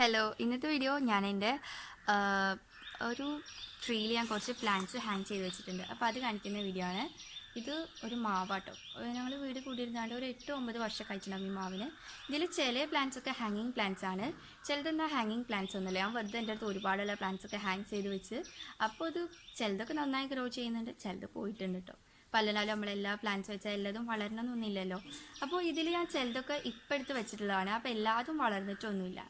Hello, ഇന്നത്തെ video ഞാൻ എൻ്റെ ഒരു ട്രീയിൽ ഞാൻ കുറച്ച് പ്ലാന്റ്സ് ഹാങ് ചെയ്ത് വെച്ചിട്ടുണ്ട്. അപ്പോൾ അത് കാണിക്കുന്ന വീഡിയോ ആണ്. ഇത് ഒരു മാവാട്ടോ. ഞങ്ങൾ വീട് കൂടിയിരുന്നാണ്ട് ഒരു 8-9 വർഷം കഴിച്ചിട്ടുണ്ടാകും ഈ മാവിന്. ഇതിൽ ചില പ്ലാന്റ്സ് ഒക്കെ ഹാങ്ങിങ് പ്ലാന്റ്സ് ആണ്, ചിലതെന്താ ഹാങ്ങിങ് പ്ലാന്റ്സ് ഒന്നുമില്ല. ഞാൻ വെറുതെ എൻ്റെ അടുത്ത് ഒരുപാടുള്ള പ്ലാന്റ്സ് ഒക്കെ ഹാങ് ചെയ്ത് വെച്ച്, അപ്പോൾ ഇത് ചിലതൊക്കെ നന്നായി ഗ്രോ ചെയ്യുന്നുണ്ട്, ചിലത് പോയിട്ടുണ്ട് കേട്ടോ. പലനാലും നമ്മളെല്ലാ പ്ലാന്റ്സ് വെച്ചാൽ എല്ലാതും വളരണമെന്നൊന്നുമില്ലല്ലോ. അപ്പോൾ ഇതിൽ ഞാൻ ചിലതൊക്കെ ഇപ്പം എടുത്ത് വെച്ചിട്ടുള്ളതാണ്. അപ്പോൾ എല്ലാതും വളർന്നിട്ടൊന്നുമില്ല.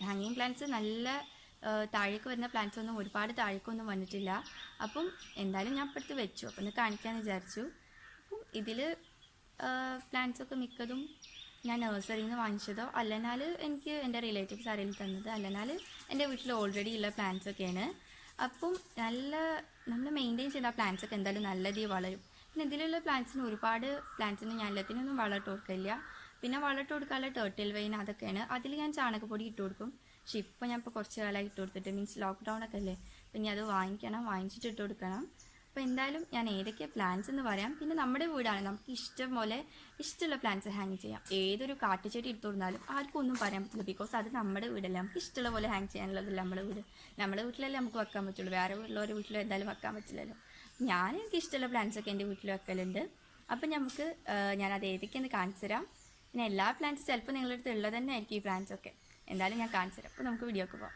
ഹാങ്ങിങ് പ്ലാന്റ്സ് നല്ല താഴേക്ക് വരുന്ന പ്ലാന്റ്സ് ഒന്നും ഒരുപാട് താഴേക്കൊന്നും വന്നിട്ടില്ല. അപ്പം എന്തായാലും ഞാൻ ഇപ്പോഴത്തെ വെച്ചു, അപ്പം ഒന്ന് കാണിക്കാമെന്ന് വിചാരിച്ചു. അപ്പം ഇതിൽ പ്ലാന്റ്സൊക്കെ മിക്കതും ഞാൻ നഴ്സറിയിൽ നിന്ന് വാങ്ങിച്ചതോ അല്ലെങ്കിൽ എനിക്ക് എൻ്റെ റിലേറ്റീവ്സ് ആരെങ്കിലും തന്നത്, അല്ലെങ്കിൽ എൻ്റെ വീട്ടിൽ ഓൾറെഡി ഉള്ള പ്ലാന്റ്സൊക്കെയാണ്. അപ്പം നമ്മൾ മെയിൻറ്റെയിൻ ചെയ്ത പ്ലാന്റ്സൊക്കെ എന്തായാലും നല്ല രീതിയിൽ വളരും. പിന്നെ ഇതിലുള്ള പ്ലാന്റ്സിന് ഒരുപാട് പ്ലാന്റ്സിന് ഞാൻ എല്ലാത്തിനൊന്നും വളമിട്ട് കൊടുക്കില്ല. പിന്നെ വളമിട്ട് കൊടുക്കാനുള്ള ടേർട്ടിൽ വെയിൻ അതൊക്കെയാണ്. അതിൽ ഞാൻ ചാണകപ്പൊടി ഇട്ട് കൊടുക്കും. പക്ഷെ ഇപ്പോൾ ഞാൻ കുറച്ച് കാലമായി ഇട്ട് കൊടുത്തിട്ട്, മീൻസ് ലോക്ക്ഡൗൺ ഒക്കെ അല്ലേ, പിന്നെ അത് വാങ്ങിച്ചിട്ട് ഇട്ട് കൊടുക്കണം. അപ്പോൾ എന്തായാലും ഞാൻ ഏതൊക്കെ പ്ലാന്റ്സ് എന്ന് പറയാം. പിന്നെ നമ്മുടെ വീടാണ്, നമുക്ക് ഇഷ്ടം പോലെ ഇഷ്ടമുള്ള പ്ലാന്റ്സ് ഹാങ് ചെയ്യാം. ഏതൊരു കാട്ടുചെടി ഇട്ട് കൊടുത്താലും ആർക്കും ഒന്നും പറയാൻ പറ്റില്ല, ബിക്കോസ് അത് നമ്മുടെ വീടല്ലേ. നമുക്ക് ഇഷ്ടമുള്ള പോലെ ഹാങ് ചെയ്യാനുള്ളതല്ല നമ്മുടെ വീട്. നമ്മുടെ വീട്ടിലല്ലേ നമുക്ക് വെക്കാൻ പറ്റുള്ളൂ, വേറെ വീട്ടിലൊരു വീട്ടിലും എന്തായാലും വെക്കാൻ പറ്റില്ലല്ലോ. എനിക്ക് ഇഷ്ടമുള്ള പ്ലാന്റ്സൊക്കെ എൻ്റെ വീട്ടിൽ വെക്കലുണ്ട്. അപ്പം ഞാനത് ഏതൊക്കെയെന്ന് കാണിച്ചു തരാം. പിന്നെ എല്ലാ പ്ലാന്റ്സും ചിലപ്പോൾ നിങ്ങളുടെ അടുത്ത് ഉള്ളത് തന്നെ ആയിരിക്കും ഈ പ്ലാന്റ്സൊക്കെ. എന്തായാലും ഞാൻ കാണിച്ചു തരാം. അപ്പോൾ നമുക്ക് വീഡിയോക്ക് പോകാം.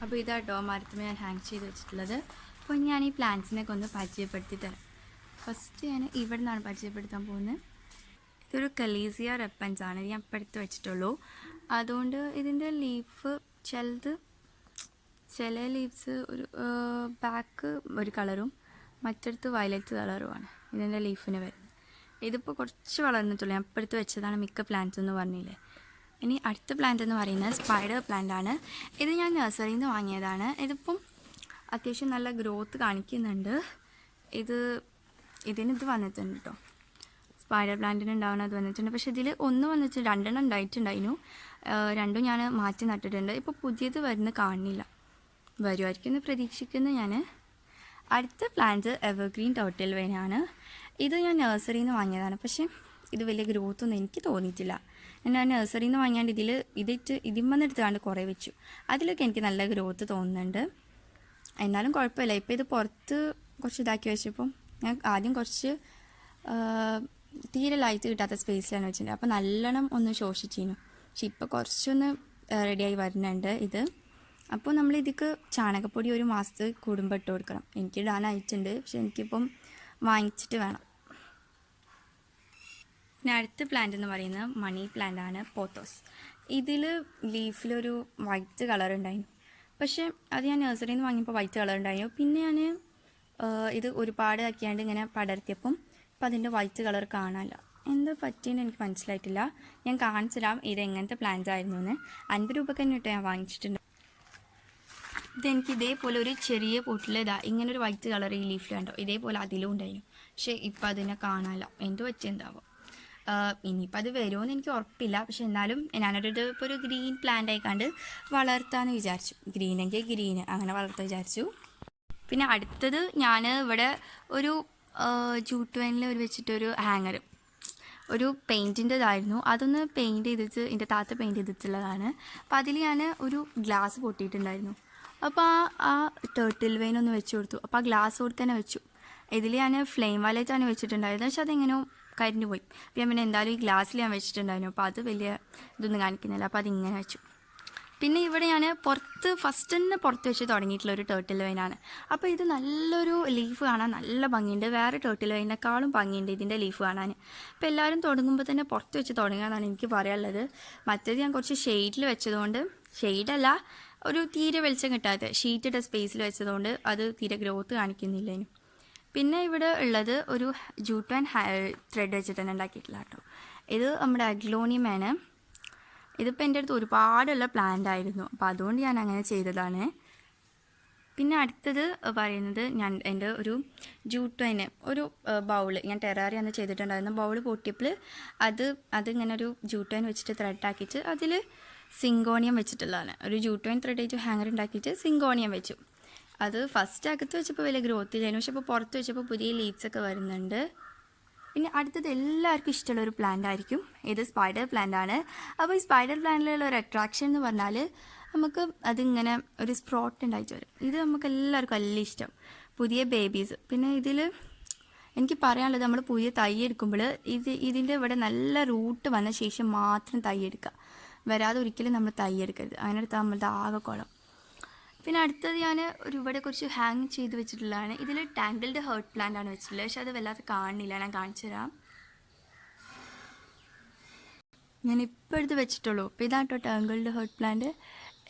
അപ്പോൾ ഇതാട്ടോ മരത്തുമ്പോൾ ഞാൻ ഹാങ് ചെയ്ത് വെച്ചിട്ടുള്ളത്. അപ്പോൾ ഞാൻ ഈ പ്ലാന്റ്സിനൊക്കെ ഒന്ന് പരിചയപ്പെടുത്തി തരാം. ഫസ്റ്റ് ഞാൻ ഇവിടെ നിന്നാണ് പരിചയപ്പെടുത്താൻ പോകുന്നത്. ഇതൊരു കലീസിയ റെപ്പൻസ് ആണ്, ഞാൻ ഇപ്പോഴത്തെ വെച്ചിട്ടുള്ളൂ. അതുകൊണ്ട് ഇതിൻ്റെ ലീഫ് ചില ലീവ്സ് ഒരു ബാക്ക് ഒരു കളറും മറ്റടുത്ത് വയലറ്റ് കളറുമാണ് ഇതിൻ്റെ ലീഫിന് വരുന്നത്. ഇതിപ്പോൾ കുറച്ച് വളർന്നിട്ടുള്ളൂ, ഞാൻ ഇപ്പോഴത്തെ വെച്ചതാണ് മിക്ക പ്ലാന്റ്സ് എന്ന് പറഞ്ഞില്ലേ. ഇനി അടുത്ത പ്ലാന്റ് എന്ന് പറയുന്നത് സ്പൈഡർ പ്ലാന്റ് ആണ്. ഇത് ഞാൻ നഴ്സറിയിൽ നിന്ന് വാങ്ങിയതാണ്. ഇതിപ്പം അത്യാവശ്യം നല്ല ഗ്രോത്ത് കാണിക്കുന്നുണ്ട്. ഇതിനിത് വന്നിട്ടുണ്ട് കേട്ടോ, സ്പൈഡർ പ്ലാന്റിന് ഉണ്ടാവുന്നത് വന്നിട്ടുണ്ട്. പക്ഷേ ഇതിൽ ഒന്ന് വന്നിട്ട് 2 ഉണ്ടായിട്ടുണ്ടായിരുന്നു. 2 ഞാൻ മാറ്റി നട്ടിട്ടുണ്ട്. ഇപ്പോൾ പുതിയത് വരുന്ന കാണുന്നില്ല, വരുമായിരിക്കും എന്ന് പ്രതീക്ഷിക്കുന്നു ഞാൻ. അടുത്ത പ്ലാന്റ് എവർഗ്രീൻ ടർട്ടിൽ വെയിനാണ്. ഇത് ഞാൻ നഴ്സറിയിൽ നിന്ന് വാങ്ങിയതാണ്. പക്ഷേ ഇത് വലിയ ഗ്രോത്ത് ഒന്നും എനിക്ക് തോന്നിയിട്ടില്ല. ഞാൻ നഴ്സറിയിൽ നിന്ന് വാങ്ങിയാണ്ട് ഇതിമെന്നെടുത്താണ്ട് കുറേ വെച്ചു. അതിലൊക്കെ എനിക്ക് നല്ല ഗ്രോത്ത് തോന്നുന്നുണ്ട്. എന്നാലും കുഴപ്പമില്ല. ഇപ്പോൾ ഇത് പുറത്ത് കുറച്ച് ഇതാക്കി വെച്ചപ്പം ഞാൻ ആദ്യം കുറച്ച് തീരെ ലൈറ്റ് കിട്ടാത്ത സ്പേസിലാണ് വെച്ചിട്ടുണ്ട്. അപ്പോൾ നല്ലോണം ഒന്ന് ശോഷിച്ചിരുന്നു. പക്ഷെ ഇപ്പോൾ കുറച്ചൊന്ന് റെഡിയായി വരുന്നുണ്ട് ഇത്. അപ്പോൾ നമ്മൾ ഇതിക്ക് ചാണകപ്പൊടി ഒരു മാസത്തിൽ കൂടുമ്പോൾ ഇട്ട് കൊടുക്കണം. എനിക്ക് ഇടാനായിട്ടുണ്ട്, പക്ഷെ എനിക്കിപ്പം വാങ്ങിച്ചിട്ട് വേണം. പിന്നെ അടുത്ത പ്ലാന്റ് എന്ന് പറയുന്നത് മണി പ്ലാന്റ് ആണ്, പോത്തോസ്. ഇതിൽ ലീഫിലൊരു വൈറ്റ് കളർ ഉണ്ടായിരുന്നു. പക്ഷേ അത് ഞാൻ നഴ്സറിയിൽ നിന്ന് വാങ്ങിയപ്പോൾ വൈറ്റ് കളർ ഉണ്ടായിരുന്നു. പിന്നെ ഞാൻ ഇത് ഒരുപാട് ആക്കിയാണ്ട് ഇങ്ങനെ പടർത്തിയപ്പം ഇപ്പം അതിൻ്റെ വൈറ്റ് കളർ കാണാനില്ല. എന്താ പറ്റിയെന്ന് എനിക്ക് മനസ്സിലായിട്ടില്ല. ഞാൻ കാണിച്ചു തരാം ഇത് എങ്ങനത്തെ പ്ലാന്റ് ആയിരുന്നു എന്ന്. 50 രൂപയ്ക്ക് തന്നെ ഇട്ട് ഞാൻ വാങ്ങിച്ചിട്ടുണ്ട്. ഇതെനിക്ക് ഇതേപോലെ ഒരു ചെറിയ പൊട്ടിൽ ഇങ്ങനൊരു വൈറ്റ് കളർ ഈ ലീഫിൽ കണ്ടോ, ഇതേപോലെ അതിലും ഉണ്ടായിരുന്നു. പക്ഷേ ഇപ്പം അതിനെ കാണാനില്ല, എന്ത് പറ്റിയെന്താവും. ഇനിയിപ്പോൾ അത് വരുമോയെന്ന് എനിക്ക് ഉറപ്പില്ല. പക്ഷെ എന്നാലും ഇപ്പോൾ ഒരു ഗ്രീൻ പ്ലാന്റ് ആയിക്കാണ്ട് വളർത്താമെന്ന് വിചാരിച്ചു. ഗ്രീനെങ്കിൽ ഗ്രീന് അങ്ങനെ വളർത്താൻ വിചാരിച്ചു. പിന്നെ അടുത്തത് ഞാൻ ഇവിടെ ഒരു ജൂട്ട് വെയിനിൽ വെച്ചിട്ടൊരു ഹാങ്ങർ, ഒരു പെയിൻറ്റിൻ്റെതായിരുന്നു. അതൊന്ന് പെയിൻറ്റ് ചെയ്തിട്ട് എൻ്റെ താത്ത പെയിൻറ്റ് ചെയ്തിട്ടുള്ളതാണ്. അപ്പോൾ അതിൽ ഞാൻ ഒരു ഗ്ലാസ് പൊട്ടിയിട്ടുണ്ടായിരുന്നു. അപ്പോൾ ആ ടേർട്ടിൽ വെയിൻ ഒന്ന് വെച്ച് കൊടുത്തു. അപ്പോൾ ആ ഗ്ലാസ് കൊടുത്ത് തന്നെ വെച്ചു. ഇതിൽ ഞാൻ ഫ്ലെയിം വയലറ്റാണ് വെച്ചിട്ടുണ്ടായിരുന്നത്. പക്ഷെ അതെങ്ങനെയോ കരിഞ്ഞു പോയി. അപ്പോൾ ഞാൻ പിന്നെ എന്തായാലും ഈ ഗ്ലാസ്സിൽ ഞാൻ വെച്ചിട്ടുണ്ടായിരുന്നു. അപ്പോൾ അത് വലിയ ഇതൊന്നും കാണിക്കുന്നില്ല. അപ്പോൾ അതിങ്ങനെ വെച്ചു. പിന്നെ ഇവിടെ ഞാൻ ഫസ്റ്റ് തന്നെ പുറത്ത് വെച്ച് തുടങ്ങിയിട്ടുള്ള ഒരു ടേർട്ടിൽ വെയിനാണ്. അപ്പോൾ ഇത് നല്ലൊരു ലീഫ് കാണാൻ നല്ല ഭംഗിയുണ്ട്. വേറെ ടേർട്ടിൽ വെയിനേക്കാളും ഭംഗിയുണ്ട് ഇതിൻ്റെ ലീഫ് കാണാൻ. അപ്പോൾ എല്ലാവരും തുടങ്ങുമ്പോൾ തന്നെ പുറത്ത് വെച്ച് തുടങ്ങുക എന്നാണ് എനിക്ക് പറയാനുള്ളത്. മറ്റേത് ഞാൻ കുറച്ച് ഷെയ്ഡിൽ വെച്ചതുകൊണ്ട്, ഷെയ്ഡല്ല ഒരു തീരെ വെളിച്ചം കിട്ടാത്ത ഷീറ്റിട്ട സ്പേസിൽ വെച്ചതുകൊണ്ട് അത് തീരെ ഗ്രോത്ത് കാണിക്കുന്നില്ല. പിന്നെ ഇവിടെ ഉള്ളത് ഒരു ജൂട്ട് ആൻഡ് ത്രെഡ് വെച്ചിട്ട് തന്നെ ഉണ്ടാക്കിയിട്ടില്ല കേട്ടോ. ഇത് നമ്മുടെ അഗ്ലോണിയമാണ്. ഇതിപ്പോൾ എൻ്റെ അടുത്ത് ഒരുപാടുള്ള പ്ലാന്റ് ആയിരുന്നു, അപ്പോൾ അതുകൊണ്ട് ഞാൻ അങ്ങനെ ചെയ്തതാണ്. പിന്നെ അടുത്തത് പറയുന്നത് എൻ്റെ ഒരു ജൂട്ട് വൈന് ഒരു ബൗള് ഞാൻ ടെറാറി അന്ന് ചെയ്തിട്ടുണ്ടായിരുന്നു. ബൗള് പൊട്ടിയപ്പോൾ അതിങ്ങനെ ഒരു ജൂട്ട് വൈൻ വെച്ചിട്ട് ത്രെഡാക്കിയിട്ട് അതിൽ സിങ്കോണിയം വെച്ചിട്ടുള്ളതാണ്. ഒരു ജൂട്ട് വൈൻ ത്രെഡ് ആയിട്ട് ഹാങ്ങർ ഉണ്ടാക്കിയിട്ട് സിങ്കോണിയം വെച്ചു. അത് ഫസ്റ്റ് അകത്ത് വെച്ചപ്പോൾ വലിയ ഗ്രോത്ത് ഇല്ലായിരുന്നു. പക്ഷെ ഇപ്പോൾ പുറത്ത് വെച്ചപ്പോൾ പുതിയ ലീവ്സൊക്കെ വരുന്നുണ്ട്. പിന്നെ അടുത്തത് എല്ലാവർക്കും ഇഷ്ടമുള്ള ഒരു പ്ലാന്റ് ആയിരിക്കും, ഇത് സ്പൈഡർ പ്ലാന്റ് ആണ്. അപ്പോൾ ഈ സ്പൈഡർ പ്ലാന്റിലുള്ള ഒരു അട്രാക്ഷൻ എന്ന് പറഞ്ഞാൽ നമുക്ക് അതിങ്ങനെ ഒരു സ്പ്രോട്ട് ഉണ്ടായിട്ട് വരും. ഇത് നമുക്ക് എല്ലാവർക്കും വലിയ ഇഷ്ടം, പുതിയ ബേബീസ്. പിന്നെ ഇതിൽ എനിക്ക് പറയാനുള്ളത്, നമ്മൾ പുതിയ തൈ എടുക്കുമ്പോൾ ഇതിൻ്റെ ഇവിടെ നല്ല റൂട്ട് വന്ന ശേഷം മാത്രം തൈ എടുക്കുക, വരാതെ ഒരിക്കലും നമ്മൾ തൈ എടുക്കരുത്. അങ്ങനെ എടുത്താൽ നമ്മളത് ആകെ കുളം. പിന്നെ അടുത്തത് ഞാൻ ഇവിടെ കുറച്ച് ഹാങ് ചെയ്ത് വെച്ചിട്ടുള്ളതാണ്. ഇതിൽ ടാങ്കിൾഡ് ഹേർട്ട് പ്ലാന്റ് ആണ് വെച്ചിട്ടുള്ളത്, പക്ഷെ അത് വല്ലാതെ കാണുന്നില്ല, ഞാൻ കാണിച്ചു തരാം. ഞാൻ ഇപ്പോൾ എടുത്ത് വെച്ചിട്ടുള്ളൂ. അപ്പോൾ ഇതാട്ടോ ടാങ്കിൾഡ് ഹേർട്ട് പ്ലാന്റ്.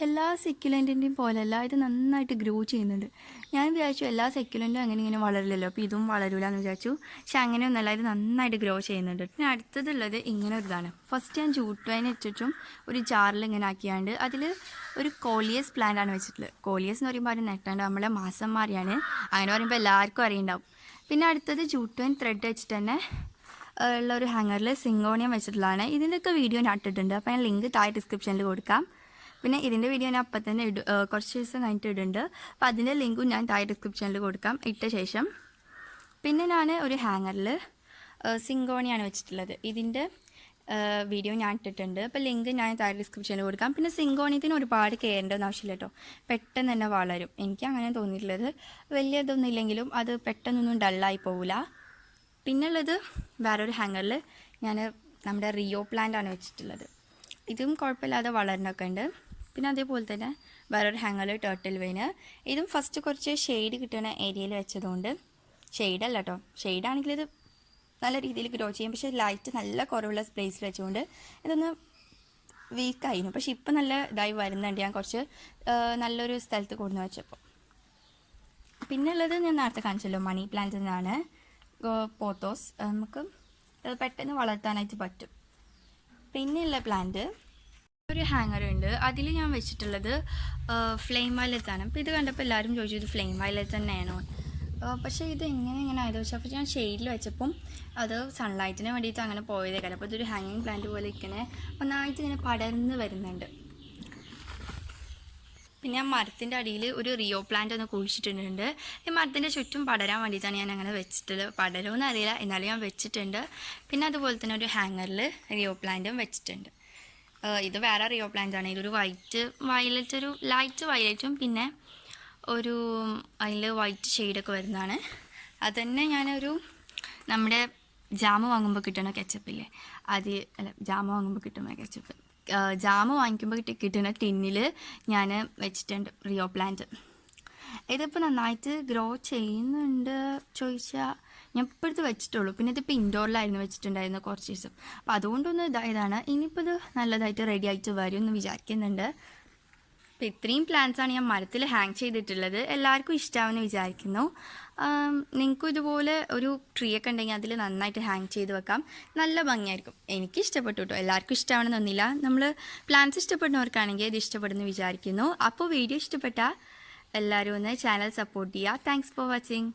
എല്ലാ സെക്യുലൻറ്റിൻ്റെയും പോലെയല്ല, ഇത് നന്നായിട്ട് ഗ്രോ ചെയ്യുന്നുണ്ട്. ഞാൻ വിചാരിച്ചു എല്ലാ സെക്യുലൻറ്റും അങ്ങനെ ഇങ്ങനെ വളരില്ലല്ലോ, അപ്പോൾ ഇതും വളരില്ല എന്ന് വിചാരിച്ചു. പക്ഷെ അങ്ങനെയൊന്നുമല്ല, ഇത് നന്നായിട്ട് ഗ്രോ ചെയ്യുന്നുണ്ട്. പിന്നെ അടുത്തതുള്ളത് ഇങ്ങനെ ഒരു ഇതാണ്. ഫസ്റ്റ് ഞാൻ ജൂട്ട് വൈൻ വെച്ചിട്ടും ഒരു ജാറിൽ ഇങ്ങനെ ആക്കിയാണ്ട് അതിൽ ഒരു കോളിയസ് പ്ലാന്റ് ആണ് വെച്ചിട്ടുള്ളത്. കോളിയസ് എന്ന് പറയുമ്പോൾ അത് നെട്ടാണ്ട് നമ്മളെ മാസം മാറിയാണ്, അങ്ങനെ പറയുമ്പോൾ എല്ലാവർക്കും അറിയുണ്ടാവും. പിന്നെ അടുത്തത് ജൂട്ട് വൈൻ ത്രെഡ് വെച്ചിട്ട് തന്നെ ഉള്ള ഒരു ഹാങ്ങറിൽ സിങ്കോണിയം വെച്ചിട്ടുള്ളതാണ്. ഇതിൻ്റെയൊക്കെ വീഡിയോ ഞാൻ ഇട്ടിട്ടുണ്ട്, അപ്പോൾ ഞാൻ ലിങ്ക് താഴെ ഡിസ്ക്രിപ്ഷനിൽ കൊടുക്കാം. പിന്നെ ഇതിൻ്റെ വീഡിയോ ഞാൻ അപ്പം തന്നെ കുറച്ച് ദിവസം കഴിഞ്ഞിട്ട് ഇടുന്നുണ്ട്, അപ്പോൾ അതിൻ്റെ ലിങ്കും ഞാൻ താഴെ ഡിസ്ക്രിപ്ഷനിൽ കൊടുക്കാം ഇട്ട ശേഷം. പിന്നെ ഞാൻ ഒരു ഹാങ്ങറിൽ സിങ്കോണിയാണ് വെച്ചിട്ടുള്ളത്. ഇതിൻ്റെ വീഡിയോ ഞാൻ ഇട്ടിട്ടുണ്ട്, അപ്പോൾ ലിങ്ക് ഞാൻ താഴെ ഡിസ്ക്രിപ്ഷനിൽ കൊടുക്കാം. പിന്നെ സിങ്കോണിയത്തിന് ഒരുപാട് കെയറിൻ്റെ ആവശ്യമില്ല കേട്ടോ, പെട്ടെന്ന് തന്നെ വളരും. എനിക്ക് അങ്ങനെ തോന്നിയിട്ടുള്ളത്, വലിയ ഇതൊന്നും ഇല്ലെങ്കിലും അത് പെട്ടെന്നൊന്നും ഡള്ളായി പോവില്ല. പിന്നുള്ളത് വേറൊരു ഹാങ്ങറിൽ ഞാൻ നമ്മുടെ റിയോ പ്ലാന്റ് ആണ് വെച്ചിട്ടുള്ളത്. ഇതും കുഴപ്പമില്ലാതെ വളരണമൊക്കെ ഉണ്ട്. പിന്നെ അതേപോലെ തന്നെ വേറൊരു ഹാങ്ങറിൽ ടേർട്ടിൽ വൈന്. ഇതും ഫസ്റ്റ് കുറച്ച് ഷെയ്ഡ് കിട്ടുന്ന ഏരിയയിൽ വെച്ചതുകൊണ്ട്, ഷെയ്ഡല്ല കേട്ടോ, ഷെയ്ഡാണെങ്കിൽ ഇത് നല്ല രീതിയിൽ ഗ്രോ ചെയ്യും, പക്ഷേ ലൈറ്റ് നല്ല കുറവുള്ള പ്ലേസിൽ വെച്ചുകൊണ്ട് ഇതൊന്ന് വീക്കായിരുന്നു. പക്ഷേ ഇപ്പം നല്ല ഇതായി വരുന്നുണ്ട്, ഞാൻ കുറച്ച് നല്ലൊരു സ്ഥലത്ത് കൊണ്ടുവന്ന് വെച്ചപ്പോൾ. പിന്നെ ഉള്ളത് ഞാൻ നേരത്തെ കാണിച്ചല്ലോ, മണി പ്ലാന്റ് തന്നെയാണ്, പോത്തോസ്. നമുക്ക് പെട്ടെന്ന് വളർത്താനായിട്ട് പറ്റും. പിന്നെയുള്ള പ്ലാന്റ് ഒരു ഹാങ്ങറുണ്ട്, അതിൽ ഞാൻ വെച്ചിട്ടുള്ളത് ഫ്ലെയിം വയലറ്റ് ആണ്. അപ്പോൾ ഇത് കണ്ടപ്പോൾ എല്ലാവരും ചോദിച്ചു ഇത് ഫ്ലെയിം വയലറ്റ് തന്നെയാണോ, പക്ഷേ ഇത് എങ്ങനെ ആയത് വെച്ചാൽ, അപ്പോൾ ഞാൻ ഷെയ്ഡിൽ വെച്ചപ്പം അത് സൺലൈറ്റിന് വേണ്ടിയിട്ട് അങ്ങനെ പോയതേക്കാരം. അപ്പോൾ ഇതൊരു ഹാങ്ങിങ് പ്ലാന്റ് പോലെ ഇങ്ങനെ ഒന്നായിട്ട് ഇങ്ങനെ പടർന്ന് വരുന്നുണ്ട്. പിന്നെ ഞാൻ മരത്തിൻ്റെ അടിയിൽ ഒരു റിയോ പ്ലാന്റ് ഒന്ന് കുഴിച്ചിട്ടുണ്ട്. ഈ മരത്തിൻ്റെ ചുറ്റും പടരാൻ വേണ്ടിയിട്ടാണ് ഞാൻ അങ്ങനെ വെച്ചിട്ടുള്ളത്, പടരുമെന്ന് അറിയില്ല, എന്നാലും ഞാൻ വെച്ചിട്ടുണ്ട്. പിന്നെ അതുപോലെ തന്നെ ഒരു ഹാങ്ങറിൽ റിയോ പ്ലാന്റും വെച്ചിട്ടുണ്ട്. ഇത് വേറെ റിയോ പ്ലാന്റ് ആണ്, ഇതൊരു വയലറ്റ്, ഒരു ലൈറ്റ് വയലറ്റും പിന്നെ ഒരു അതിൽ വൈറ്റ് ഷെയ്ഡൊക്കെ വരുന്നതാണ്. അത് തന്നെ ഞാനൊരു നമ്മുടെ ജാമ് വാങ്ങുമ്പോൾ കിട്ടുന്ന കെച്ചപ്പില്ലേ, ജാമ് വാങ്ങുമ്പോൾ കിട്ടുന്ന കെച്ചപ്പ്, ജാമ് വാങ്ങിക്കുമ്പോൾ കിട്ടുന്ന ടിന്നിൽ ഞാൻ വെച്ചിട്ടുണ്ട് റിയോ പ്ലാന്റ്. ഇതിപ്പോൾ നന്നായിട്ട് ഗ്രോ ചെയ്യുന്നുണ്ട് ചോദിച്ചാൽ ഞാൻ ഇപ്പോൾ എടുത്ത് വെച്ചിട്ടുള്ളൂ. പിന്നെ ഇതിപ്പോൾ ഇൻഡോറിലായിരുന്നു വെച്ചിട്ടുണ്ടായിരുന്നു കുറച്ച് ദിവസം, അപ്പോൾ അതുകൊണ്ടൊന്ന് ഇതാണ്. ഇനിയിപ്പോൾ ഇത് നല്ലതായിട്ട് റെഡി ആയിട്ട് വരും എന്ന് വിചാരിക്കുന്നുണ്ട്. അപ്പോൾ ഇത്രയും പ്ലാന്റ്സാണ് ഞാൻ മരത്തിൽ ഹാങ് ചെയ്തിട്ടുള്ളത്. എല്ലാവർക്കും ഇഷ്ടമാവുമെന്ന് വിചാരിക്കുന്നു. നിങ്ങൾക്കും ഇതുപോലെ ഒരു ട്രീ ഒക്കെ ഉണ്ടെങ്കിൽ അതിൽ നന്നായിട്ട് ഹാങ് ചെയ്ത് വെക്കാം, നല്ല ഭംഗിയായിരിക്കും. എനിക്ക് ഇഷ്ടപ്പെട്ടു കേട്ടോ, എല്ലാവർക്കും ഇഷ്ടമാവണമെന്നൊന്നുമില്ല. നമ്മൾ പ്ലാന്റ്സ് ഇഷ്ടപ്പെടുന്നവർക്കാണെങ്കിൽ ഇത് ഇഷ്ടപ്പെടുന്നു വിചാരിക്കുന്നു. അപ്പോൾ വീഡിയോ ഇഷ്ടപ്പെട്ടാൽ എല്ലാവരും ഒന്ന് ചാനൽ സപ്പോർട്ട് ചെയ്യുക. Thanks for watching.